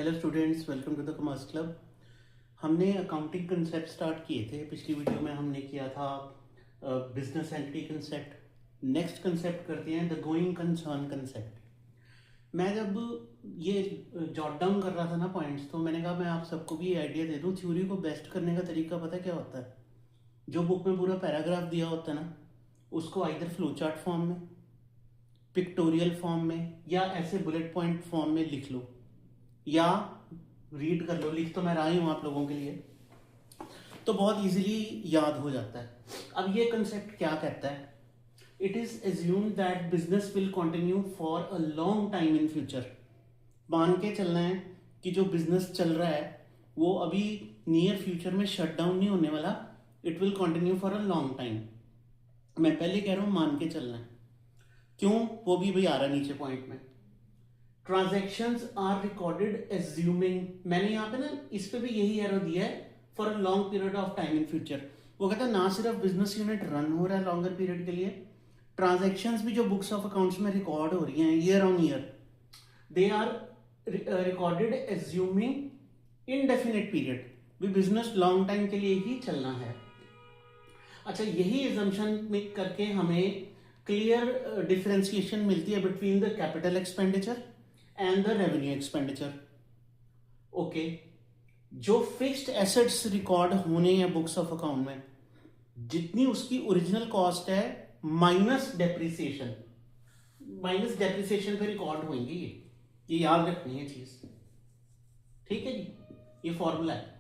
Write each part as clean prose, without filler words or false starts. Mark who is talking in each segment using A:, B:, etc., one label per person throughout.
A: Hello students, welcome to the commerce club. हमने accounting concept start किए थे। पिछली वीडियो में हमने किया था business entity concept. Next concept करते हैं द गोइंग कंसर्न कंसेप्ट। मैं जब ये जॉट डाउन कर रहा था ना पॉइंट्स, तो मैंने कहा मैं आप सबको भी आइडिया दे दूं। थ्योरी को बेस्ट करने का तरीका पता क्या होता है? जो बुक में पूरा पैराग्राफ दिया होता है ना, उसको आइदर फ्लो चार्ट फॉर्म में, पिक्टोरियल फॉर्म में या ऐसे बुलेट पॉइंट फॉर्म में लिख लो या रीड कर लो। लिख तो मैं रहा ही हूं आप लोगों के लिए, तो बहुत इजीली याद हो जाता है। अब ये कंसेप्ट क्या कहता है? It is assumed that business will continue for a long time in future. मान के चलना है कि जो बिजनेस चल रहा है वो अभी नियर फ्यूचर में शट डाउन नहीं होने वाला। It will continue for a long time. मैं पहले कह रहा हूं मान के चलना है, क्यों वो भी भाई आ रहा नीचे पॉइंट में। ट्रांजेक्शन्स आर रिकॉर्डेड एज्यूमिंग, मैंने यहाँ पे ना इस पे भी यही एरो दिया है, for a long period of time in future. वो कहता है ना सिर्फ बिजनेस यूनिट रन हो रहा है लॉन्गर पीरियड के लिए, ट्रांजेक्शन्स भी जो बुक्स ऑफ अकाउंट्स में रिकॉर्ड हो रही हैं year on year, they are recorded assuming indefinite period. भी बिजनेस लॉन्ग टाइम के लिए ही चलना है। अच्छा, यही एजम्पशन में करके हमें क्लियर डिफरेंशिएशन मिलती है between the capital expenditure and the revenue expenditure. Okay, जो फिक्स्ड एसेट्स रिकॉर्ड होने हैं बुक्स ऑफ अकाउंट में, जितनी उसकी ओरिजिनल कॉस्ट है माइनस डेप्रिसिएशन, माइनस डेप्रिसिएशन पे रिकॉर्ड होंगी। ये याद रखनी है चीज, ठीक है जी। ये फॉर्मूला है।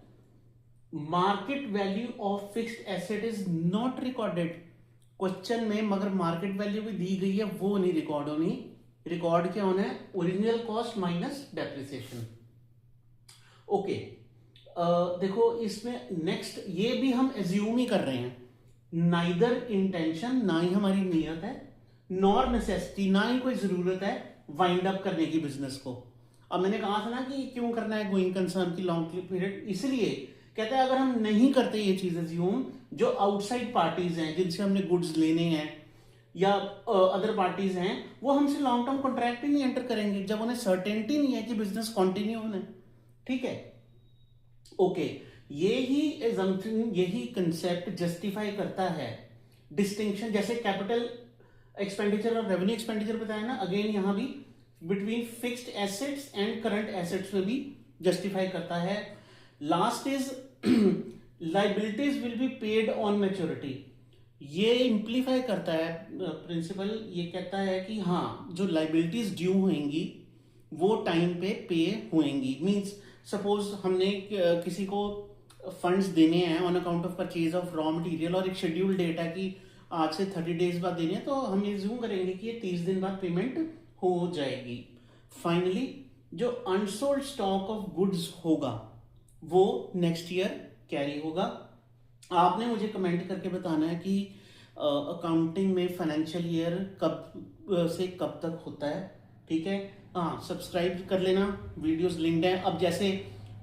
A: Market value of fixed asset is not recorded question में, मगर मार्केट वैल्यू भी दी गई है, वो नहीं रिकॉर्ड होनी। रिकॉर्ड क्या होना है? Original cost minus depreciation. Okay, देखो इसमें नेक्स्ट ये भी हम एज्यूम ही कर रहे हैं। नाइदर इंटेंशन, ना ही हमारी नियत है, नॉर नेसेसिटी, ना ही कोई जरूरत है वाइंड अप करने की बिजनेस को। अब मैंने कहा था ना कि क्यों करना है गोइंग कंसर्न की लॉन्ग पीरियड, इसलिए कहता है अगर हम नहीं करते ये चीज एज्यूम, जो आउटसाइड पार्टीज हैं जिनसे हमने गुड्स लेने हैं या अदर पार्टीज हैं, वो हमसे लॉन्ग टर्म कॉन्ट्रैक्ट ही नहीं एंटर करेंगे जब उन्हें सर्टेनिटी नहीं है कि बिजनेस कंटिन्यू होना है। ठीक है, ओके। यही assumption, यही कंसेप्ट जस्टिफाई करता है डिस्टिंक्शन, जैसे कैपिटल एक्सपेंडिचर और रेवेन्यू एक्सपेंडिचर बताया ना, अगेन यहां भी between fixed assets and current assets में भी जस्टिफाई करता है। Last is liabilities will be paid on maturity. ये इंप्लीफाई करता है प्रिंसिपल, ये कहता है कि हाँ, जो लाइबिलिटीज ड्यू होंगी वो टाइम पे पे होंगी। मींस सपोज हमने किसी को फंड्स देने हैं on account of purchase of raw material और एक शेड्यूल डेट है कि आज से 30 डेज बाद देने हैं, तो हम एज्यूम करेंगे कि ये 30 दिन बाद पेमेंट हो जाएगी। फाइनली जो अनसोल्ड स्टॉक ऑफ गुड्स होगा वो नेक्स्ट ईयर कैरी होगा। आपने मुझे कमेंट करके बताना है कि अकाउंटिंग में फाइनेंशियल ईयर कब से कब तक होता है। ठीक है, हाँ, सब्सक्राइब कर लेना, वीडियोस लिंक्ड हैं। अब जैसे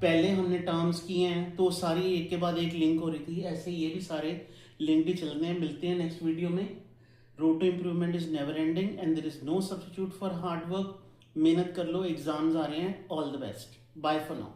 A: पहले हमने टर्म्स किए हैं तो सारी एक के बाद एक लिंक हो रही थी, ऐसे ये भी सारे लिंक ही चल रहे हैं। मिलते हैं नेक्स्ट वीडियो में। Road to improvement is never ending and there is no substitute for hard work. मेहनत कर लो, एग्जाम्स आ रहे हैं। All the best, bye for now.